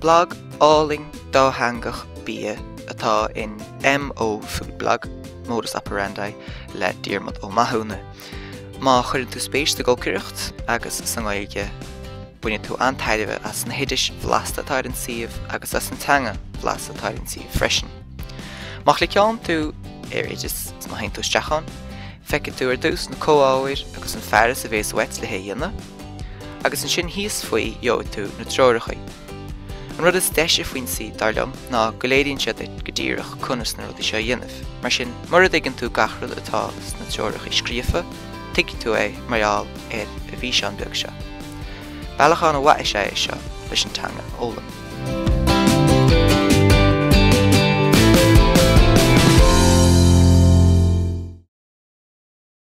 blog áling dáthangach bia atá in MO food blog modus operandi le Diarmid ó Mathúna. Má chuireann tú spéis de gcócaireacht agus san Gaeilge buine tú antaidimh as na héidir bhlasta táir an siomh agus as an teanga bhlasta táir an siomh freisin. Má le ceann tú éidir má haon tú steachán, feiceann tú ar dús na cóáir agus an fearras a bhés wet le héana, agus an sin híos faoi jóid tú na tróirichaí. An rud is deise faoin si darlam ná go léiríonn siad go dtíreach conas na rud is seo dhéanamh, mar sin mar d'igann tú gachrad atá na tróirichaí scríofa, tuigh tú é marall ar a bhíseán beag seo. Bealach an a bhaith sé seo leis an teanga ólam.